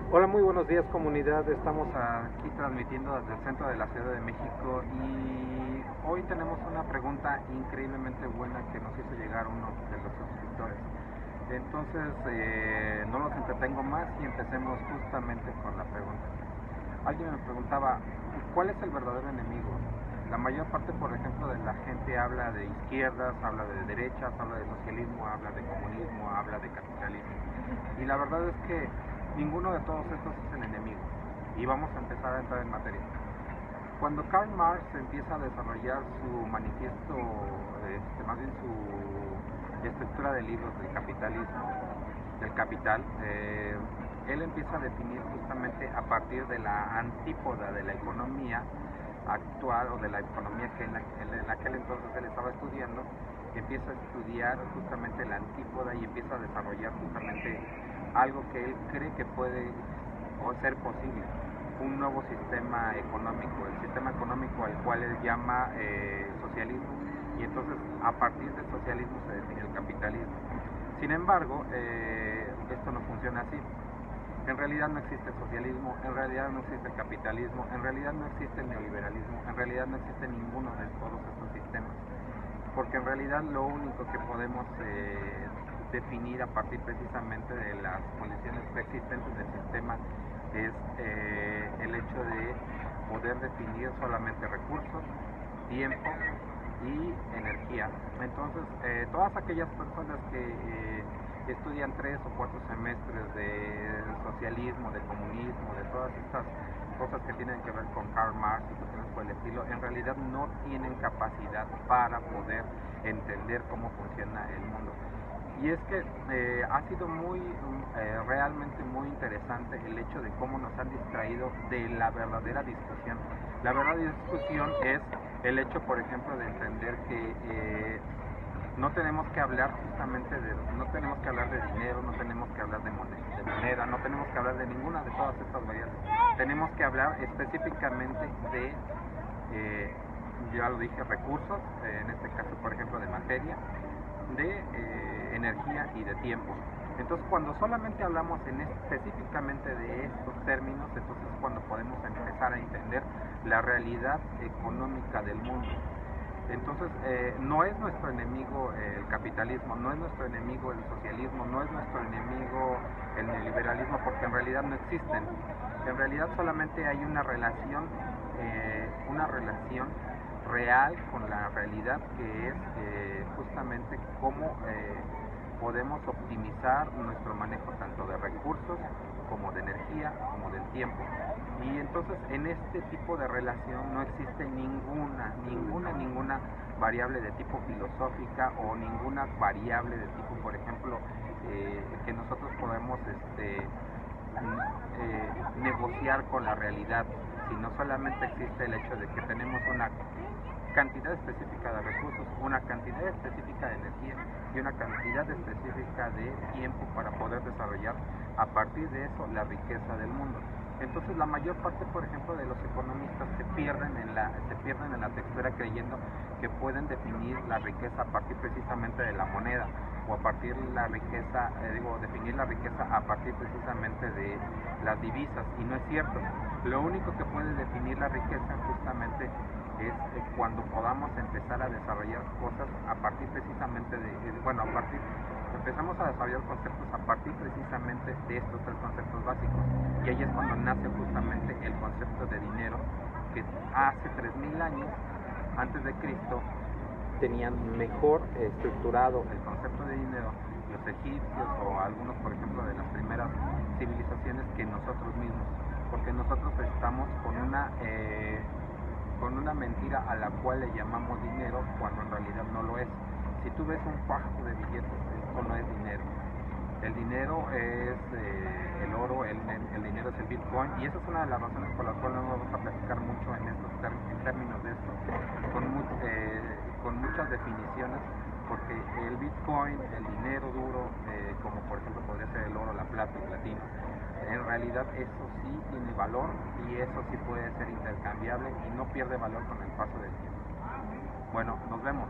Hola, muy buenos días comunidad. Estamos aquí transmitiendo desde el centro de la Ciudad de México y hoy tenemos una pregunta increíblemente buena que nos hizo llegar uno de los suscriptores. Entonces, no los entretengo más y empecemos justamente con la pregunta. Alguien me preguntaba, ¿cuál es el verdadero enemigo? La mayor parte, por ejemplo, de la gente habla de izquierdas, habla de derechas, habla de socialismo, habla de comunismo, habla de capitalismo. Y la verdad es que ninguno de todos estos es el enemigo. Y vamos a empezar a entrar en materia. Cuando Karl Marx empieza a desarrollar su manifiesto, más bien su estructura de libros del capitalismo, del capital, él empieza a definir justamente a partir de la antípoda de la economía actual o de la economía que en aquel entonces él estaba estudiando, empieza a estudiar justamente la antípoda y empieza a desarrollar justamente algo que él cree que puede ser posible, un nuevo sistema económico, el sistema económico al cual él llama socialismo, y entonces a partir del socialismo se define el capitalismo. Sin embargo, esto no funciona así. En realidad no existe el socialismo, en realidad no existe el capitalismo, en realidad no existe el neoliberalismo, en realidad no existe ninguno de todos estos sistemas, porque en realidad lo único que podemos definir a partir precisamente de las condiciones preexistentes del sistema es el hecho de poder definir solamente recursos, tiempo y energía. Entonces, todas aquellas personas que estudian 3 o 4 semestres de socialismo, de comunismo, de todas estas cosas que tienen que ver con Karl Marx y cuestiones por el estilo, en realidad no tienen capacidad para poder entender cómo funciona el mundo. Y es que ha sido realmente muy interesante el hecho de cómo nos han distraído de la verdadera discusión. La verdadera discusión es el hecho, por ejemplo, de entender que no tenemos que hablar justamente no tenemos que hablar de dinero, no tenemos que hablar de moneda, no tenemos que hablar de ninguna de todas estas variables. Tenemos que hablar específicamente de, ya lo dije, recursos, en este caso, por ejemplo, de materia, de energía y de tiempo. Entonces, cuando solamente hablamos específicamente de estos términos, entonces es cuando podemos empezar a entender la realidad económica del mundo. Entonces, no es nuestro enemigo el capitalismo, no es nuestro enemigo el socialismo, no es nuestro enemigo el neoliberalismo, porque en realidad no existen. En realidad solamente hay una relación real con la realidad, que es justamente cómo podemos optimizar nuestro manejo tanto de recursos como de energía, como del tiempo. Y entonces en este tipo de relación no existe ninguna variable de tipo filosófica o ninguna variable de tipo, por ejemplo, que nosotros podemos negociar con la realidad, sino solamente existe el hecho de que tenemos una cantidad específica de recursos, una cantidad específica de energía y una cantidad específica de tiempo para poder desarrollar a partir de eso la riqueza del mundo. Entonces la mayor parte, por ejemplo, de los economistas se pierden en la textura creyendo que pueden definir la riqueza a partir precisamente de la moneda, o a partir definir la riqueza a partir precisamente de las divisas, y no es cierto. Lo único que puede definir la riqueza justamente es cuando podamos empezar a desarrollar cosas a partir precisamente empezamos a desarrollar conceptos a partir precisamente de estos 3 conceptos básicos, y ahí es cuando nace justamente el concepto de dinero, que hace 3000 años antes de Cristo tenían mejor estructurado el concepto de dinero los egipcios o algunos, por ejemplo, de las primeras civilizaciones que nosotros mismos, porque nosotros estamos con una mentira a la cual le llamamos dinero cuando en realidad no lo es. Si tú ves un fajo de billetes, esto no es dinero. El dinero es el oro, el dinero es el Bitcoin, y esa es una de las razones por las cuales no vamos a platicar mucho en términos de esto, con muchas definiciones, porque el Bitcoin, el dinero duro, como por ejemplo podría ser el oro, la plata, el platino, en realidad eso sí tiene valor y eso sí puede ser intercambiable y no pierde valor con el paso del tiempo. Bueno, nos vemos.